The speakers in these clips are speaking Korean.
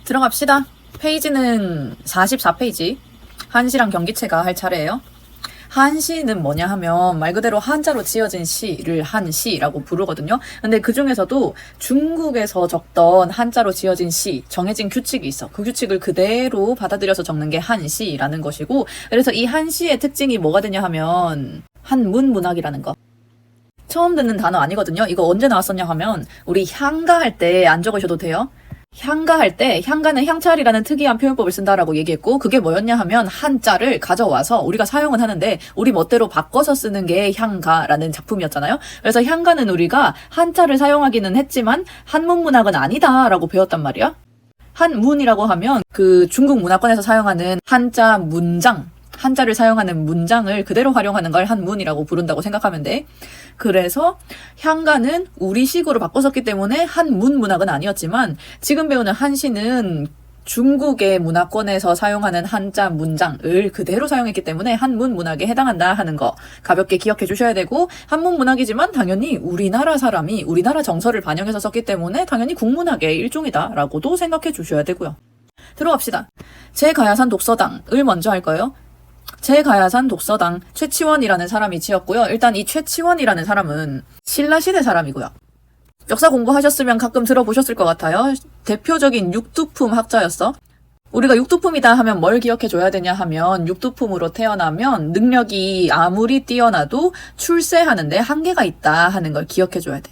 들어갑시다. 페이지는 44페이지. 한시랑 경기체가 할 차례예요. 한시는 뭐냐 하면 말 그대로 한자로 지어진 시를 한시라고 부르거든요. 근데 그 중에서도 중국에서 적던 한자로 지어진 시, 정해진 규칙이 있어. 그 규칙을 그대로 받아들여서 적는 게 한시라는 것이고, 그래서 이 한시의 특징이 뭐가 되냐 하면 한문문학이라는 거. 처음 듣는 단어 아니거든요. 이거 언제 나왔었냐 하면 우리 향가 할 때 안 적으셔도 돼요. 향가 할 때 향가는 향찰이라는 특이한 표현법을 쓴다라고 얘기했고, 그게 뭐였냐 하면 한자를 가져와서 우리가 사용은 하는데 우리 멋대로 바꿔서 쓰는 게 향가라는 작품이었잖아요. 그래서 향가는 우리가 한자를 사용하기는 했지만 한문문학은 아니다라고 배웠단 말이야. 한문이라고 하면 그 중국 문화권에서 사용하는 한자 문장, 한자를 사용하는 문장을 그대로 활용하는 걸 한문이라고 부른다고 생각하면 돼. 그래서 향가는 우리식으로 바꿔섰기 때문에 한문 문학은 아니었지만, 지금 배우는 한시는 중국의 문화권에서 사용하는 한자 문장을 그대로 사용했기 때문에 한문 문학에 해당한다 하는 거 가볍게 기억해 주셔야 되고, 한문 문학이지만 당연히 우리나라 사람이 우리나라 정서를 반영해서 썼기 때문에 당연히 국문학의 일종이다라고도 생각해 주셔야 되고요. 들어갑시다. 제가야산 독서당을 먼저 할 거예요. 제가야산 독서당, 최치원이라는 사람이 지었고요. 일단 이 최치원이라는 사람은 신라시대 사람이고요. 역사 공부하셨으면 가끔 들어보셨을 것 같아요. 대표적인 육두품 학자였어. 우리가 육두품이다 하면 뭘 기억해줘야 되냐 하면, 육두품으로 태어나면 능력이 아무리 뛰어나도 출세하는데 한계가 있다 하는 걸 기억해줘야 돼.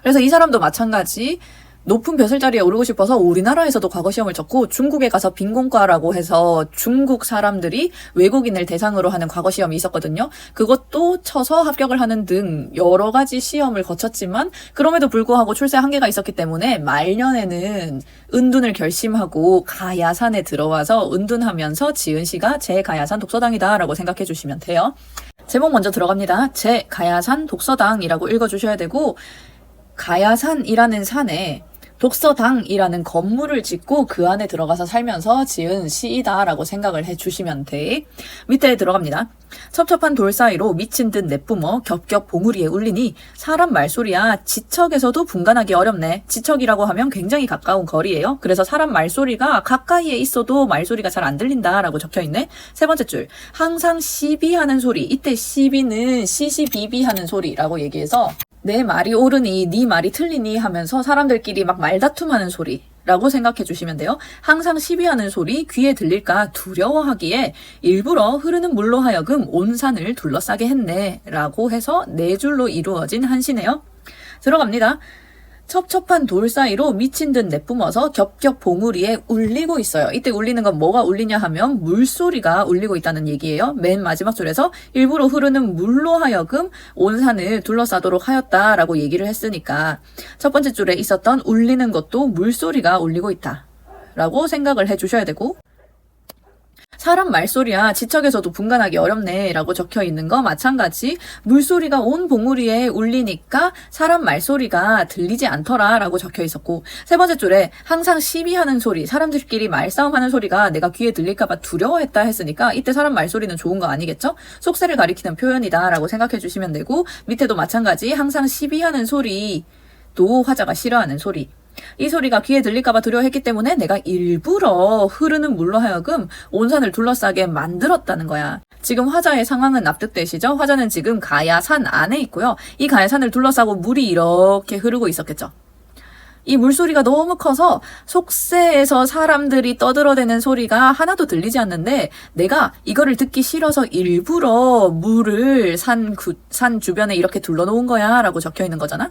그래서 이 사람도 마찬가지 높은 벼슬자리에 오르고 싶어서 우리나라에서도 과거 시험을 쳤고, 중국에 가서 빈곤과라고 해서 중국 사람들이 외국인을 대상으로 하는 과거 시험이 있었거든요. 그것도 쳐서 합격을 하는 등 여러 가지 시험을 거쳤지만 그럼에도 불구하고 출세 한계가 있었기 때문에 말년에는 은둔을 결심하고 가야산에 들어와서 은둔하면서 지은 시가 제가야산 독서당이다라고 생각해 주시면 돼요. 제목 먼저 들어갑니다. 제가야산 독서당이라고 읽어주셔야 되고, 가야산이라는 산에 독서당이라는 건물을 짓고 그 안에 들어가서 살면서 지은 시이다라고 생각을 해주시면 돼. 밑에 들어갑니다. 첩첩한 돌 사이로 미친 듯 내뿜어 겹겹 봉우리에 울리니 사람 말소리야 지척에서도 분간하기 어렵네. 지척이라고 하면 굉장히 가까운 거리예요. 그래서 사람 말소리가 가까이에 있어도 말소리가 잘 안 들린다라고 적혀있네. 세 번째 줄, 항상 시비하는 소리. 이때 시비는 시시비비하는 소리라고 얘기해서 내 말이 옳으니 네 말이 틀리니 하면서 사람들끼리 막 말다툼하는 소리라고 생각해 주시면 돼요. 항상 시비하는 소리, 귀에 들릴까 두려워하기에 일부러 흐르는 물로 하여금 온 산을 둘러싸게 했네 라고 해서 네 줄로 이루어진 한시네요. 들어갑니다. 첩첩한 돌 사이로 미친 듯 내뿜어서 겹겹 봉우리에 울리고 있어요. 이때 울리는 건 뭐가 울리냐 하면 물소리가 울리고 있다는 얘기예요. 맨 마지막 줄에서 일부러 흐르는 물로 하여금 온 산을 둘러싸도록 하였다라고 얘기를 했으니까 첫 번째 줄에 있었던 울리는 것도 물소리가 울리고 있다라고 생각을 해주셔야 되고, 사람 말소리야 지척에서도 분간하기 어렵네 라고 적혀있는 거 마찬가지, 물소리가 온 봉우리에 울리니까 사람 말소리가 들리지 않더라 라고 적혀있었고, 세 번째 줄에 항상 시비하는 소리, 사람들끼리 말싸움하는 소리가 내가 귀에 들릴까봐 두려워했다 했으니까 이때 사람 말소리는 좋은 거 아니겠죠? 속세를 가리키는 표현이다 라고 생각해 주시면 되고, 밑에도 마찬가지 항상 시비하는 소리도 화자가 싫어하는 소리, 이 소리가 귀에 들릴까봐 두려워했기 때문에 내가 일부러 흐르는 물로 하여금 온 산을 둘러싸게 만들었다는 거야. 지금 화자의 상황은 납득되시죠? 화자는 지금 가야산 안에 있고요. 이 가야산을 둘러싸고 물이 이렇게 흐르고 있었겠죠. 이 물소리가 너무 커서 속세에서 사람들이 떠들어대는 소리가 하나도 들리지 않는데 내가 이거를 듣기 싫어서 일부러 물을 산 주변에 이렇게 둘러놓은 거야 라고 적혀있는 거잖아.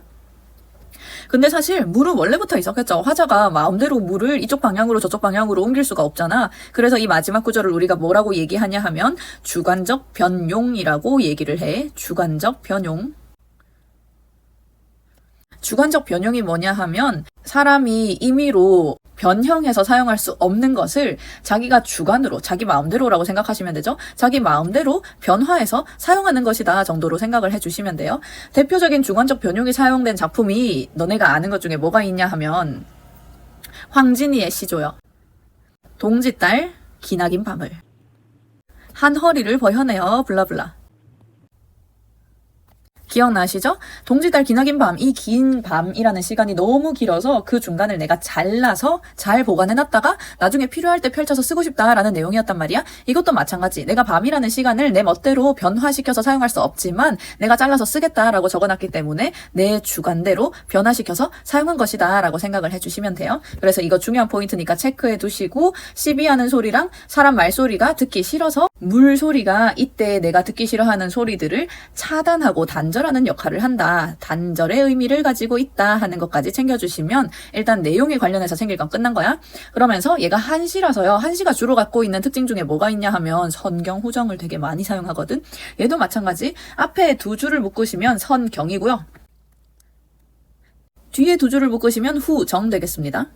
근데 사실 물은 원래부터 있었겠죠. 화자가 마음대로 물을 이쪽 방향으로 저쪽 방향으로 옮길 수가 없잖아. 그래서 이 마지막 구절을 우리가 뭐라고 얘기하냐 하면 주관적 변용이라고 얘기를 해. 주관적 변용. 주관적 변용이 뭐냐 하면 사람이 임의로 변형해서 사용할 수 없는 것을 자기가 주관으로, 자기 마음대로라고 생각하시면 되죠. 자기 마음대로 변화해서 사용하는 것이다 정도로 생각을 해주시면 돼요. 대표적인 주관적 변용이 사용된 작품이 너네가 아는 것 중에 뭐가 있냐 하면 황진이의 시조요. 동지딸 기나긴 밤을, 한 허리를 버혀내어 블라블라. 기억나시죠? 동지달 기나긴 밤, 이 긴 밤이라는 시간이 너무 길어서 그 중간을 내가 잘라서 잘 보관해놨다가 나중에 필요할 때 펼쳐서 쓰고 싶다라는 내용이었단 말이야. 이것도 마찬가지. 내가 밤이라는 시간을 내 멋대로 변화시켜서 사용할 수 없지만 내가 잘라서 쓰겠다라고 적어놨기 때문에 내 주관대로 변화시켜서 사용한 것이다 라고 생각을 해주시면 돼요. 그래서 이거 중요한 포인트니까 체크해 두시고, 시비하는 소리랑 사람 말소리가 듣기 싫어서 물소리가 이때 내가 듣기 싫어하는 소리들을 차단하고 단절하는 역할을 한다. 단절의 의미를 가지고 있다 하는 것까지 챙겨주시면 일단 내용에 관련해서 챙길 건 끝난 거야. 그러면서 얘가 한시라서요. 한시가 주로 갖고 있는 특징 중에 뭐가 있냐 하면 선경 후정을 되게 많이 사용하거든. 얘도 마찬가지. 앞에 두 줄을 묶으시면 선경이고요. 뒤에 두 줄을 묶으시면 후정 되겠습니다.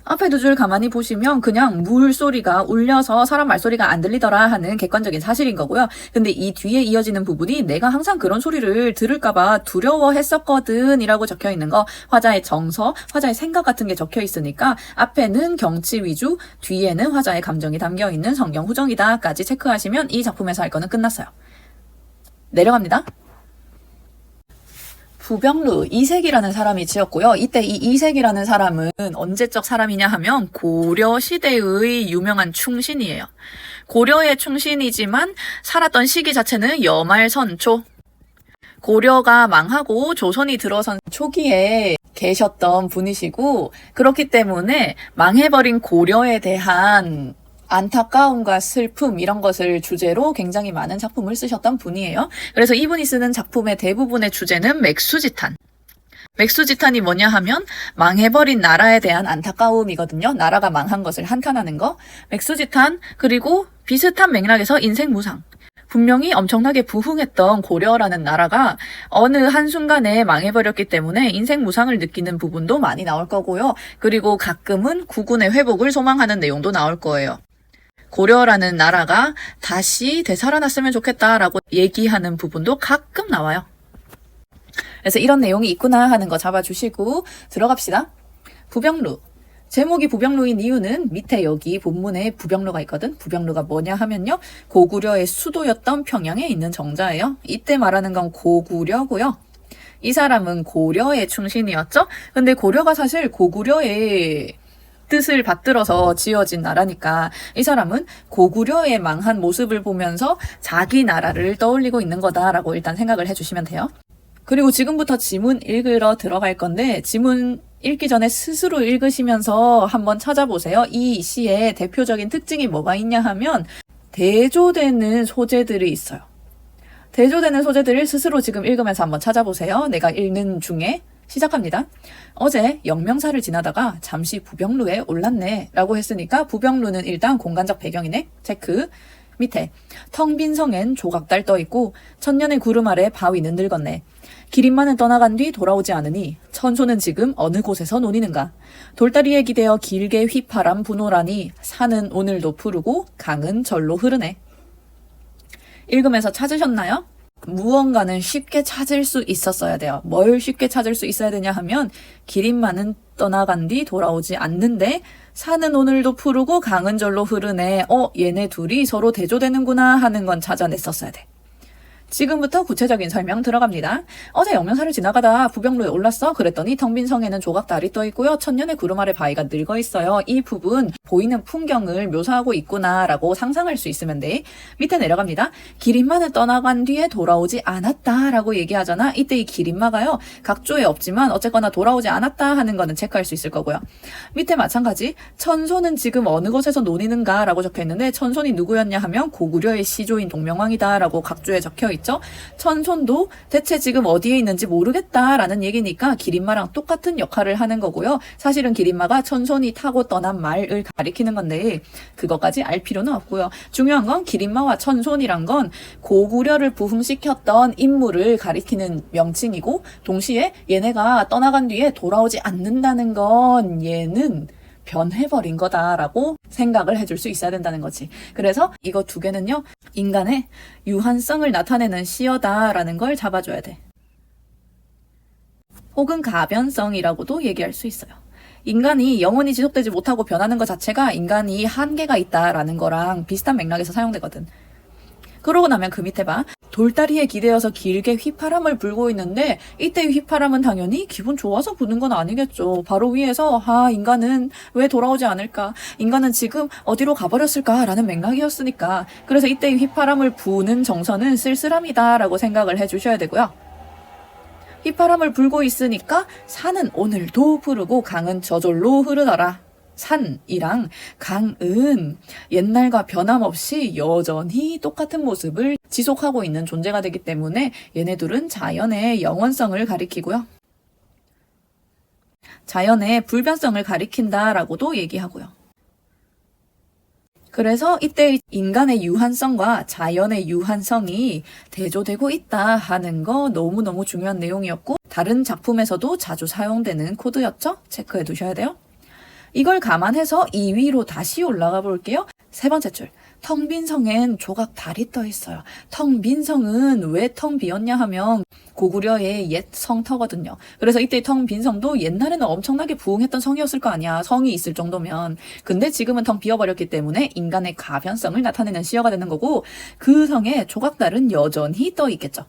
앞에 두 줄 가만히 보시면 그냥 물소리가 울려서 사람 말소리가 안 들리더라 하는 객관적인 사실인 거고요. 근데 이 뒤에 이어지는 부분이 내가 항상 그런 소리를 들을까봐 두려워했었거든 이라고 적혀 있는 거, 화자의 정서, 화자의 생각 같은 게 적혀 있으니까 앞에는 경치 위주, 뒤에는 화자의 감정이 담겨 있는 성경 후정이다 까지 체크하시면 이 작품에서 할 거는 끝났어요. 내려갑니다. 부병루 이색이라는 사람이 지었고요. 이때 이 이색이라는 사람은 언제적 사람이냐 하면 고려 시대의 유명한 충신이에요. 고려의 충신이지만 살았던 시기 자체는 여말선초. 고려가 망하고 조선이 들어선 초기에 계셨던 분이시고, 그렇기 때문에 망해버린 고려에 대한 안타까움과 슬픔 이런 것을 주제로 굉장히 많은 작품을 쓰셨던 분이에요. 그래서 이분이 쓰는 작품의 대부분의 주제는 맥수지탄. 맥수지탄이 뭐냐 하면 망해버린 나라에 대한 안타까움이거든요. 나라가 망한 것을 한탄하는 거. 맥수지탄, 그리고 비슷한 맥락에서 인생무상. 분명히 엄청나게 부흥했던 고려라는 나라가 어느 한순간에 망해버렸기 때문에 인생무상을 느끼는 부분도 많이 나올 거고요. 그리고 가끔은 국운의 회복을 소망하는 내용도 나올 거예요. 고려라는 나라가 다시 되살아났으면 좋겠다라고 얘기하는 부분도 가끔 나와요. 그래서 이런 내용이 있구나 하는 거 잡아주시고 들어갑시다. 부병루. 제목이 부병루인 이유는 밑에 여기 본문에 부병루가 있거든. 부병루가 뭐냐 하면요, 고구려의 수도였던 평양에 있는 정자예요. 이때 말하는 건 고구려고요. 이 사람은 고려의 충신이었죠. 근데 고려가 사실 고구려의 뜻을 받들어서 지어진 나라니까 이 사람은 고구려의 망한 모습을 보면서 자기 나라를 떠올리고 있는 거다라고 일단 생각을 해주시면 돼요. 그리고 지금부터 지문 읽으러 들어갈 건데, 지문 읽기 전에 스스로 읽으시면서 한번 찾아보세요. 이 시의 대표적인 특징이 뭐가 있냐 하면 대조되는 소재들이 있어요. 대조되는 소재들을 스스로 지금 읽으면서 한번 찾아보세요. 내가 읽는 중에. 시작합니다. 어제 영명사를 지나다가 잠시 부병루에 올랐네 라고 했으니까 부병루는 일단 공간적 배경이네. 체크. 밑에 텅 빈 성엔 조각달 떠있고 천년의 구름 아래 바위는 늙었네. 기린만은 떠나간 뒤 돌아오지 않으니 천소는 지금 어느 곳에서 노니는가. 돌다리에 기대어 길게 휘파람 부노라니 산은 오늘도 푸르고 강은 절로 흐르네. 읽으면서 찾으셨나요? 무언가는 쉽게 찾을 수 있었어야 돼요. 뭘 쉽게 찾을 수 있어야 되냐 하면 기린만은 떠나간 뒤 돌아오지 않는데 산은 오늘도 푸르고 강은 절로 흐르네. 얘네 둘이 서로 대조되는구나 하는 건 찾아냈었어야 돼. 지금부터 구체적인 설명 들어갑니다. 어제 영명사를 지나가다 부병루에 올랐어. 그랬더니 텅 빈 성에는 조각달이 떠 있고요. 천년의 구름 아래 바위가 늙어 있어요. 이 부분 보이는 풍경을 묘사하고 있구나라고 상상할 수 있으면 돼. 밑에 내려갑니다. 기린마는 떠나간 뒤에 돌아오지 않았다라고 얘기하잖아. 이때 이 기린마가요, 각조에 없지만 어쨌거나 돌아오지 않았다 하는 거는 체크할 수 있을 거고요. 밑에 마찬가지 천손은 지금 어느 곳에서 노니는가 라고 적혀 있는데, 천손이 누구였냐 하면 고구려의 시조인 동명왕이다 라고 각조에 적혀 있죠. 천손도 대체 지금 어디에 있는지 모르겠다라는 얘기니까 기린마랑 똑같은 역할을 하는 거고요. 사실은 기린마가 천손이 타고 떠난 말을 가리키는 건데 그것까지 알 필요는 없고요. 중요한 건 기린마와 천손이란 건 고구려를 부흥시켰던 인물을 가리키는 명칭이고, 동시에 얘네가 떠나간 뒤에 돌아오지 않는다는 건 얘는 변해버린 거다라고 생각을 해줄 수 있어야 된다는 거지. 그래서 이거 두 개는요, 인간의 유한성을 나타내는 시어다라는 걸 잡아줘야 돼. 혹은 가변성이라고도 얘기할 수 있어요. 인간이 영원히 지속되지 못하고 변하는 것 자체가 인간이 한계가 있다라는 거랑 비슷한 맥락에서 사용되거든. 그러고 나면 그 밑에 봐. 돌다리에 기대어서 길게 휘파람을 불고 있는데 이때 휘파람은 당연히 기분 좋아서 부는 건 아니겠죠. 바로 위에서 인간은 왜 돌아오지 않을까? 인간은 지금 어디로 가버렸을까? 라는 맥락이었으니까. 그래서 이때 휘파람을 부는 정서는 쓸쓸함이다 라고 생각을 해주셔야 되고요. 휘파람을 불고 있으니까 산은 오늘도 부르고 강은 저절로 흐르더라. 산이랑 강은 옛날과 변함없이 여전히 똑같은 모습을 지속하고 있는 존재가 되기 때문에 얘네들은 자연의 영원성을 가리키고요. 자연의 불변성을 가리킨다라고도 얘기하고요. 그래서 이때 인간의 유한성과 자연의 유한성이 대조되고 있다 하는 거 너무너무 중요한 내용이었고 다른 작품에서도 자주 사용되는 코드였죠? 체크해 두셔야 돼요. 이걸 감안해서 2위로 다시 올라가 볼게요. 세 번째 줄. 텅 빈 성엔 조각 달이 떠 있어요. 텅 빈 성은 왜 텅 비었냐 하면 고구려의 옛 성터거든요. 그래서 이때 텅 빈 성도 옛날에는 엄청나게 부흥했던 성이었을 거 아니야. 성이 있을 정도면. 근데 지금은 텅 비어버렸기 때문에 인간의 가변성을 나타내는 시어가 되는 거고 그 성에 조각달은 여전히 떠 있겠죠.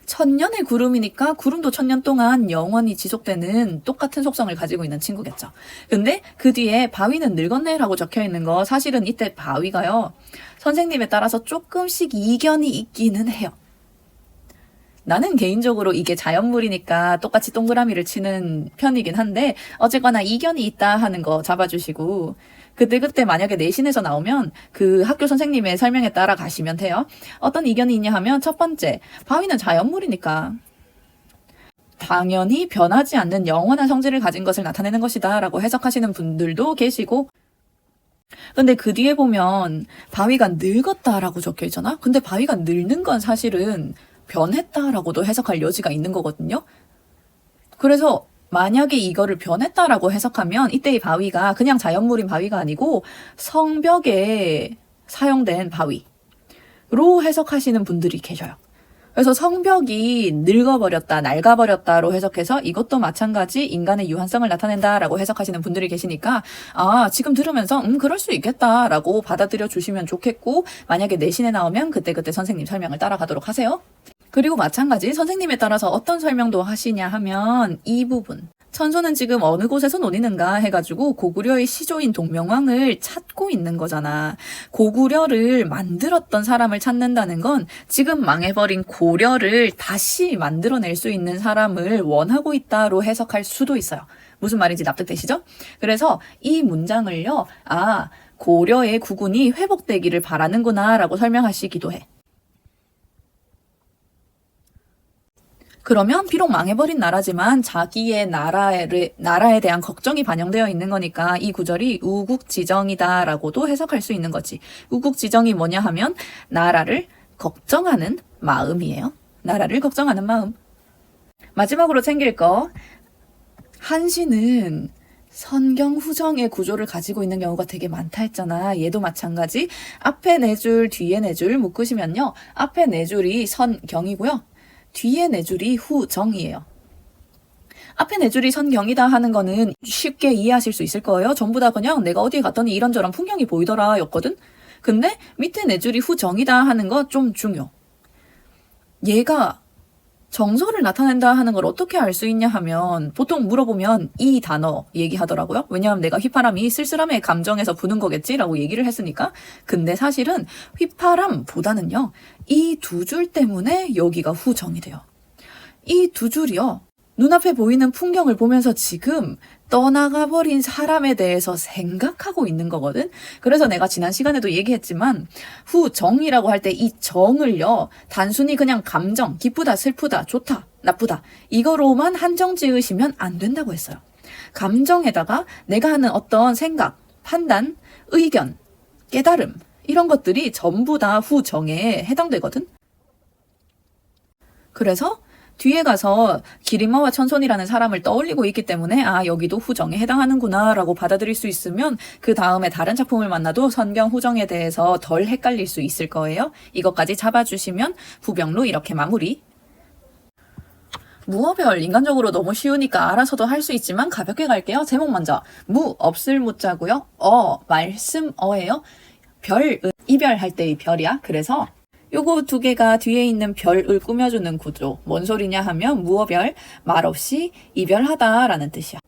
천년의 구름이니까 구름도 천년 동안 영원히 지속되는 똑같은 속성을 가지고 있는 친구겠죠. 근데 그 뒤에 바위는 늙었네라고 적혀 있는 거 사실은 이때 바위가요. 선생님에 따라서 조금씩 이견이 있기는 해요. 나는 개인적으로 이게 자연물이니까 똑같이 동그라미를 치는 편이긴 한데 어쨌거나 이견이 있다 하는 거 잡아주시고 그때 만약에 내신에서 나오면 그 학교 선생님의 설명에 따라 가시면 돼요. 어떤 이견이 있냐 하면 첫 번째, 바위는 자연물이니까 당연히 변하지 않는 영원한 성질을 가진 것을 나타내는 것이다 라고 해석하시는 분들도 계시고 근데 그 뒤에 보면 바위가 늙었다라고 적혀 있잖아. 근데 바위가 늙는 건 사실은 변했다라고도 해석할 여지가 있는 거거든요. 그래서 만약에 이거를 변했다라고 해석하면 이때의 바위가 그냥 자연물인 바위가 아니고 성벽에 사용된 바위로 해석하시는 분들이 계셔요. 그래서 성벽이 늙어버렸다, 낡아버렸다로 해석해서 이것도 마찬가지 인간의 유한성을 나타낸다라고 해석하시는 분들이 계시니까 지금 들으면서 그럴 수 있겠다라고 받아들여 주시면 좋겠고 만약에 내신에 나오면 그때 선생님 설명을 따라가도록 하세요. 그리고 마찬가지 선생님에 따라서 어떤 설명도 하시냐 하면 이 부분 천소는 지금 어느 곳에서 논의는가 해가지고 고구려의 시조인 동명왕을 찾고 있는 거잖아. 고구려를 만들었던 사람을 찾는다는 건 지금 망해버린 고려를 다시 만들어낼 수 있는 사람을 원하고 있다로 해석할 수도 있어요. 무슨 말인지 납득되시죠? 그래서 이 문장을요. 고려의 국운이 회복되기를 바라는구나 라고 설명하시기도 해. 그러면 비록 망해버린 나라지만 자기의 나라에 대한 걱정이 반영되어 있는 거니까 이 구절이 우국지정이다라고도 해석할 수 있는 거지. 우국지정이 뭐냐 하면 나라를 걱정하는 마음이에요. 나라를 걱정하는 마음. 마지막으로 챙길 거. 한시는 선경후정의 구조를 가지고 있는 경우가 되게 많다 했잖아. 얘도 마찬가지. 앞에 4줄, 뒤에 4줄 묶으시면요. 앞에 4줄이 선경이고요. 뒤에 4줄이 후정이에요. 앞에 4줄이 선경이다 하는 거는 쉽게 이해하실 수 있을 거예요. 전부 다 그냥 내가 어디에 갔더니 이런저런 풍경이 보이더라 였거든. 근데 밑에 4줄이 후정이다 하는 거 좀 중요. 얘가 정서를 나타낸다 하는 걸 어떻게 알 수 있냐 하면 보통 물어보면 이 단어 얘기하더라고요. 왜냐하면 내가 휘파람이 쓸쓸함의 감정에서 부는 거겠지라고 얘기를 했으니까. 근데 사실은 휘파람보다는요. 이 2줄 때문에 여기가 후정이 돼요. 이 2줄이요. 눈앞에 보이는 풍경을 보면서 지금 떠나가버린 사람에 대해서 생각하고 있는 거거든. 그래서 내가 지난 시간에도 얘기했지만 후정이라고 할 때 이 정을요. 단순히 그냥 감정, 기쁘다, 슬프다, 좋다, 나쁘다 이거로만 한정 지으시면 안 된다고 했어요. 감정에다가 내가 하는 어떤 생각, 판단, 의견, 깨달음 이런 것들이 전부 다 후정에 해당되거든. 그래서 뒤에 가서 기린마와 천손이라는 사람을 떠올리고 있기 때문에 여기도 후정에 해당하는구나 라고 받아들일 수 있으면 그 다음에 다른 작품을 만나도 선경 후정에 대해서 덜 헷갈릴 수 있을 거예요. 이것까지 잡아주시면 부병로 이렇게 마무리. 무어별 인간적으로 너무 쉬우니까 알아서도 할 수 있지만 가볍게 갈게요. 제목 먼저 무 없을 무자고요. 말씀 어예요. 별은 이별할 때의 별이야. 그래서 요거 두 개가 뒤에 있는 별을 꾸며주는 구조. 뭔 소리냐 하면 무어별, 말없이 이별하다 라는 뜻이야.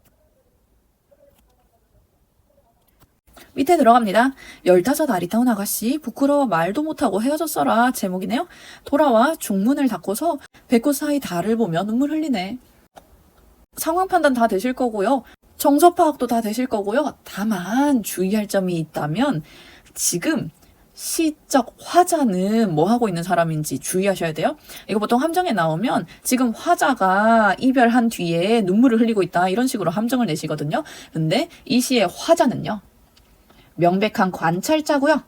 밑에 들어갑니다. 15 아리따운 아가씨 부끄러워 말도 못하고 헤어졌어라 제목이네요. 돌아와 중문을 닫고서 배꼽 사이 달을 보며 눈물 흘리네. 상황 판단 다 되실 거고요. 정서 파악도 다 되실 거고요. 다만 주의할 점이 있다면 지금 시적 화자는 뭐 하고 있는 사람인지 주의하셔야 돼요. 이거 보통 함정에 나오면 지금 화자가 이별한 뒤에 눈물을 흘리고 있다 이런 식으로 함정을 내시거든요. 근데 이 시의 화자는요. 명백한 관찰자고요.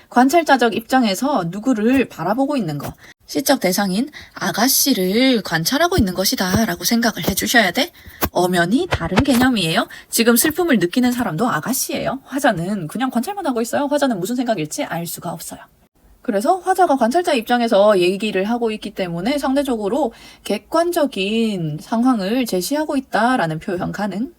관찰자적 입장에서 누구를 바라보고 있는 거. 시적 대상인 아가씨를 관찰하고 있는 것이다 라고 생각을 해주셔야 돼. 엄연히 다른 개념이에요. 지금 슬픔을 느끼는 사람도 아가씨예요. 화자는 그냥 관찰만 하고 있어요. 화자는 무슨 생각일지 알 수가 없어요. 그래서 화자가 관찰자 입장에서 얘기를 하고 있기 때문에 상대적으로 객관적인 상황을 제시하고 있다라는 표현 가능.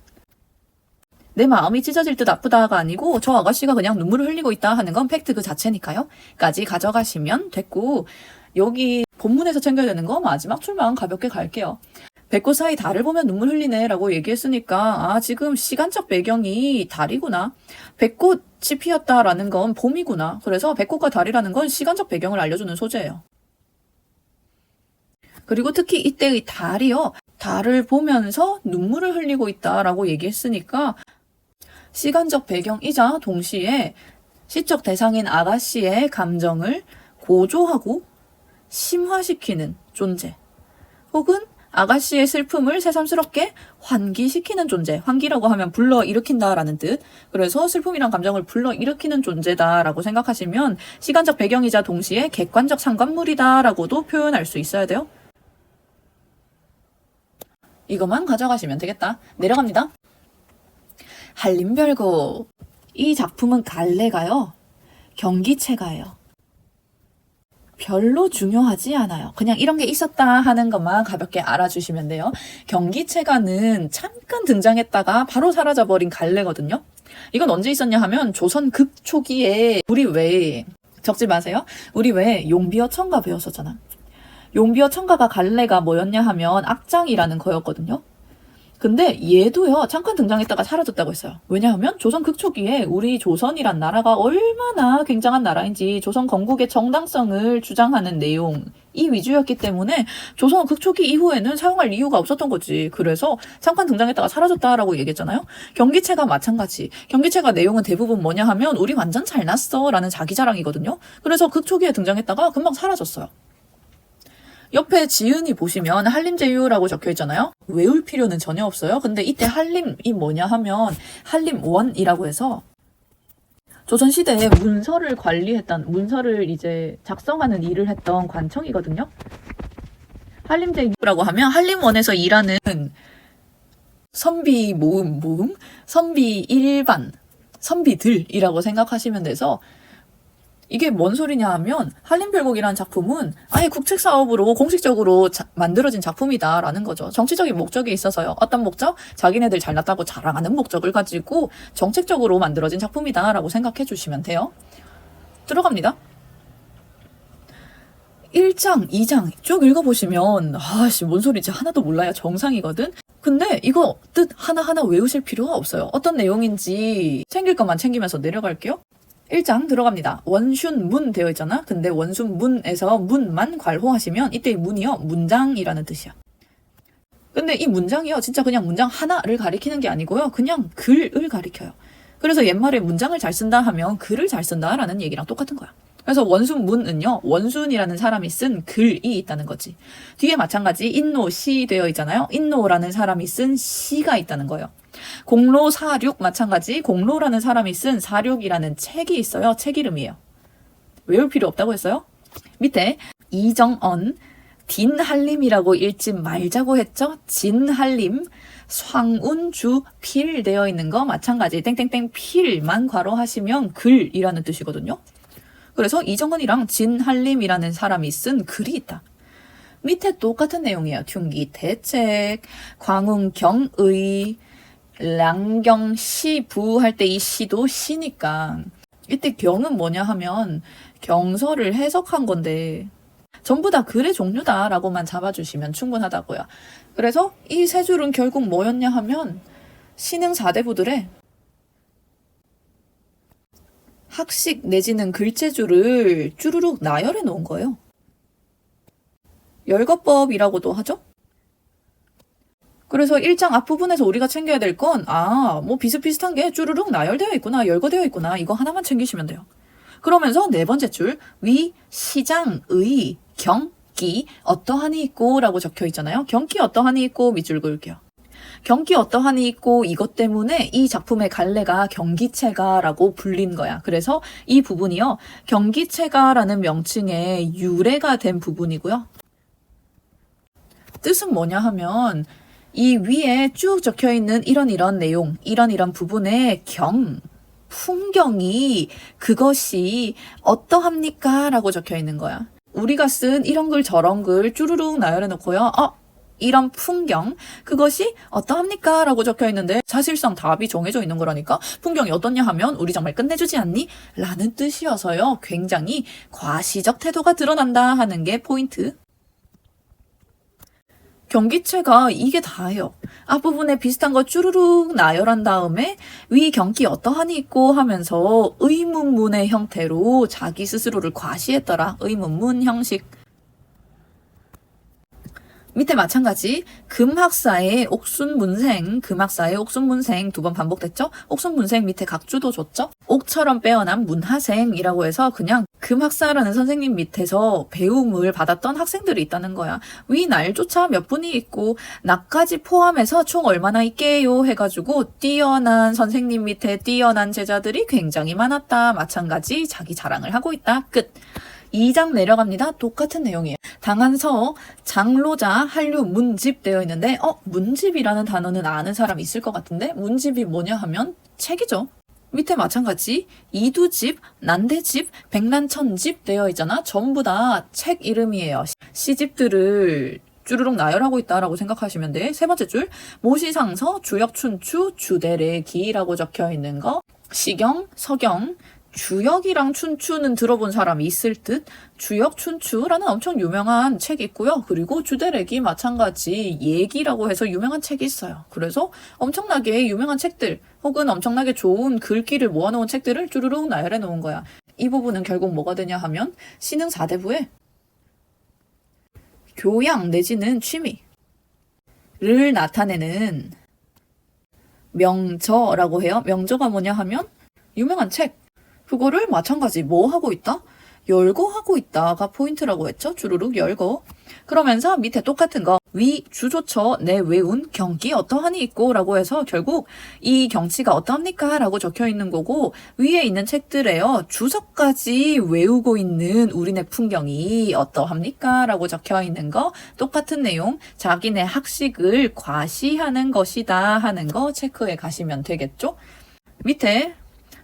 내 마음이 찢어질 듯 아프다가 아니고 저 아가씨가 그냥 눈물을 흘리고 있다 하는 건 팩트 그 자체니까요. 까지 가져가시면 됐고 여기 본문에서 챙겨야 되는 거 마지막 출만 가볍게 갈게요. 배꼽 사이 달을 보면 눈물 흘리네 라고 얘기했으니까 지금 시간적 배경이 달이구나. 배꽃이 피었다라는 건 봄이구나. 그래서 배꽃과 달이라는 건 시간적 배경을 알려주는 소재예요. 그리고 특히 이때의 달이요. 달을 보면서 눈물을 흘리고 있다라고 얘기했으니까 시간적 배경이자 동시에 시적 대상인 아가씨의 감정을 고조하고 심화시키는 존재 혹은 아가씨의 슬픔을 새삼스럽게 환기시키는 존재. 환기라고 하면 불러일으킨다라는 뜻. 그래서 슬픔이란 감정을 불러일으키는 존재다라고 생각하시면 시간적 배경이자 동시에 객관적 상관물이다라고도 표현할 수 있어야 돼요. 이것만 가져가시면 되겠다. 내려갑니다. 한림별곡. 이 작품은 갈래가요. 경기체가예요. 별로 중요하지 않아요. 그냥 이런 게 있었다 하는 것만 가볍게 알아주시면 돼요. 경기체가는 잠깐 등장했다가 바로 사라져버린 갈래거든요. 이건 언제 있었냐 하면 조선 극초기에 우리 왜 적지 마세요. 우리 왜 용비어 청가 배웠었잖아. 용비어 청가가 갈래가 뭐였냐 하면 악장이라는 거였거든요. 근데 얘도요 잠깐 등장했다가 사라졌다고 했어요. 왜냐하면 조선 극초기에 우리 조선이란 나라가 얼마나 굉장한 나라인지 조선 건국의 정당성을 주장하는 내용이 위주였기 때문에 조선 극초기 이후에는 사용할 이유가 없었던 거지. 그래서 잠깐 등장했다가 사라졌다라고 얘기했잖아요. 경기체가 마찬가지. 경기체가 내용은 대부분 뭐냐 하면 우리 완전 잘났어 라는 자기 자랑이거든요. 그래서 극초기에 등장했다가 금방 사라졌어요. 옆에 지은이 보시면 한림제유라고 적혀있잖아요. 외울 필요는 전혀 없어요. 근데 이때 한림이 뭐냐 하면 한림원이라고 해서 조선시대에 문서를 관리했던, 문서를 이제 작성하는 일을 했던 관청이거든요. 한림제유라고 하면 한림원에서 일하는 선비 모음, 선비 일반, 선비들이라고 생각하시면 돼서 이게 뭔 소리냐 하면 한림별곡이라는 작품은 아예 국책사업으로 공식적으로 만들어진 작품이다라는 거죠. 정치적인 목적이 있어서요. 어떤 목적? 자기네들 잘났다고 자랑하는 목적을 가지고 정책적으로 만들어진 작품이다라고 생각해 주시면 돼요. 들어갑니다. 1장, 2장 쭉 읽어보시면 뭔 소리지 하나도 몰라요. 정상이거든. 근데 이거 뜻 하나하나 외우실 필요가 없어요. 어떤 내용인지 챙길 것만 챙기면서 내려갈게요. 1장 들어갑니다. 원슌문 되어 있잖아. 근데 원슌문에서 문만 괄호하시면 이때 문이요. 문장이라는 뜻이야. 근데 이 문장이요. 진짜 그냥 문장 하나를 가리키는 게 아니고요. 그냥 글을 가리켜요. 그래서 옛말에 문장을 잘 쓴다 하면 글을 잘 쓴다라는 얘기랑 똑같은 거야. 그래서 원순문은요. 원순이라는 사람이 쓴 글이 있다는 거지. 뒤에 마찬가지 인노, 시 되어 있잖아요. 인노라는 사람이 쓴 시가 있다는 거예요. 공로, 사륙 마찬가지 공로라는 사람이 쓴 사륙이라는 책이 있어요. 책 이름이에요. 외울 필요 없다고 했어요. 밑에 이정언, 딘한림이라고 읽지 말자고 했죠. 진한림, 황운주, 필 되어 있는 거 마찬가지 땡땡땡 필만 괄호하시면 글이라는 뜻이거든요. 그래서 이정언이랑 진한림이라는 사람이 쓴 글이 있다. 밑에 똑같은 내용이에요. 흉기 대책, 광운경의, 량경시부 할 때 이 시도 시니까 이때 경은 뭐냐 하면 경서를 해석한 건데 전부 다 글의 종류다라고만 잡아주시면 충분하다고요. 그래서 이 세 줄은 결국 뭐였냐 하면 신흥 4대부들의 학식 내지는 글재주를 쭈루룩 나열해 놓은 거예요. 열거법이라고도 하죠. 그래서 1장 앞부분에서 우리가 챙겨야 될 건 뭐 비슷비슷한 게 쭈루룩 나열되어 있구나, 열거되어 있구나, 이거 하나만 챙기시면 돼요. 그러면서 네 번째 줄 위, 시장, 의, 경기 어떠하니 있고 라고 적혀 있잖아요. 경기 어떠하니 있고 밑줄 그을게요. 경기 어떠하니 있고 이것 때문에 이 작품의 갈래가 경기체가라고 불린 거야. 그래서 이 부분이요. 경기체가라는 명칭의 유래가 된 부분이고요. 뜻은 뭐냐 하면 이 위에 쭉 적혀 있는 이런 내용, 이런 부분의 풍경이 그것이 어떠합니까? 라고 적혀 있는 거야. 우리가 쓴 이런 글 저런 글 쭈루룩 나열해 놓고요. 이런 풍경 그것이 어떠합니까? 라고 적혀 있는데 사실상 답이 정해져 있는 거라니까. 풍경이 어떻냐 하면 우리 정말 끝내주지 않니? 라는 뜻이어서요. 굉장히 과시적 태도가 드러난다 하는 게 포인트. 경기체가 이게 다예요. 앞부분에 비슷한 거 쭈루룩 나열한 다음에 위 경기 어떠하니 있고 하면서 의문문의 형태로 자기 스스로를 과시했더라. 의문문 형식. 밑에 마찬가지 금학사의 옥순문생 두 번 반복됐죠? 옥순문생 밑에 각주도 줬죠? 옥처럼 빼어난 문하생이라고 해서 그냥 금학사라는 선생님 밑에서 배움을 받았던 학생들이 있다는 거야. 위 날조차 몇 분이 있고 나까지 포함해서 총 얼마나 있게요 해가지고 뛰어난 선생님 밑에 뛰어난 제자들이 굉장히 많았다. 마찬가지 자기 자랑을 하고 있다. 끝. 2장 내려갑니다. 똑같은 내용이에요. 당한서 장로자 한류 문집 되어 있는데 문집이라는 단어는 아는 사람 있을 것 같은데 문집이 뭐냐 하면 책이죠. 밑에 마찬가지 이두집, 난대집, 백난천집 되어 있잖아. 전부 다 책 이름이에요. 시집들을 쭈루룩 나열하고 있다라고 생각하시면 돼. 세 번째 줄 모시상서, 주역춘추, 주대래기라고 적혀 있는 거. 시경, 서경, 주역이랑 춘추는 들어본 사람이 있을 듯. 주역 춘추라는 엄청 유명한 책이 있고요. 그리고 주대래기 마찬가지 예기라고 해서 유명한 책이 있어요. 그래서 엄청나게 유명한 책들 혹은 엄청나게 좋은 글귀를 모아놓은 책들을 쭈루룩 나열해 놓은 거야. 이 부분은 결국 뭐가 되냐 하면 신흥 4대부의 교양 내지는 취미를 나타내는 명저라고 해요. 명저가 뭐냐 하면 유명한 책. 그거를 마찬가지 뭐 하고 있다? 열거하고 있다가 포인트라고 했죠. 주르륵 열거. 그러면서 밑에 똑같은 거 위 주조처 내 외운 경기 어떠하니 있고 라고 해서 결국 이 경치가 어떠합니까? 라고 적혀 있는 거고 위에 있는 책들에요. 주석까지 외우고 있는 우리네 풍경이 어떠합니까? 라고 적혀 있는 거 똑같은 내용 자기네 학식을 과시하는 것이다 하는 거 체크해 가시면 되겠죠. 밑에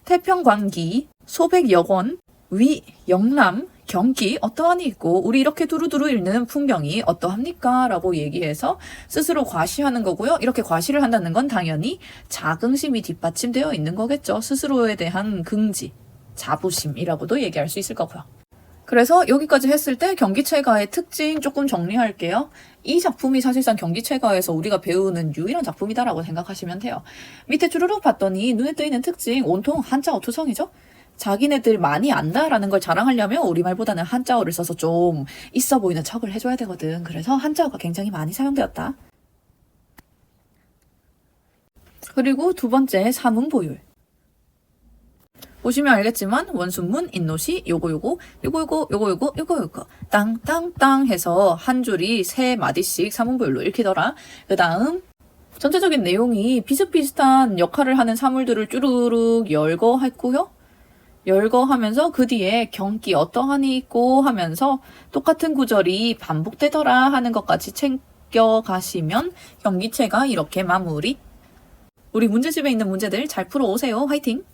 태평관기 소백여권 위 영남 경기 어떠하니 있고 우리 이렇게 두루두루 읽는 풍경이 어떠합니까? 라고 얘기해서 스스로 과시하는 거고요. 이렇게 과시를 한다는 건 당연히 자긍심이 뒷받침되어 있는 거겠죠. 스스로에 대한 긍지, 자부심이라고도 얘기할 수 있을 거고요. 그래서 여기까지 했을 때 경기체가의 특징 조금 정리할게요. 이 작품이 사실상 경기체가에서 우리가 배우는 유일한 작품이다라고 생각하시면 돼요. 밑에 주르륵 봤더니 눈에 띄는 특징 온통 한자어 투성이죠? 자기네들 많이 안다라는 걸 자랑하려면 우리말보다는 한자어를 써서 좀 있어 보이는 척을 해줘야 되거든. 그래서 한자어가 굉장히 많이 사용되었다. 그리고 두 번째 사문보율. 보시면 알겠지만 원순문, 인노시, 요거 땅땅땅 해서 한 줄이 세 마디씩 사문보율로 읽히더라. 그 다음 전체적인 내용이 비슷비슷한 역할을 하는 사물들을 쭈르륵 열거했고요. 열거하면서 그 뒤에 경기 어떠하니 있고 하면서 똑같은 구절이 반복되더라 하는 것까지 챙겨가시면 경기체가 이렇게 마무리. 우리 문제집에 있는 문제들 잘 풀어오세요. 화이팅!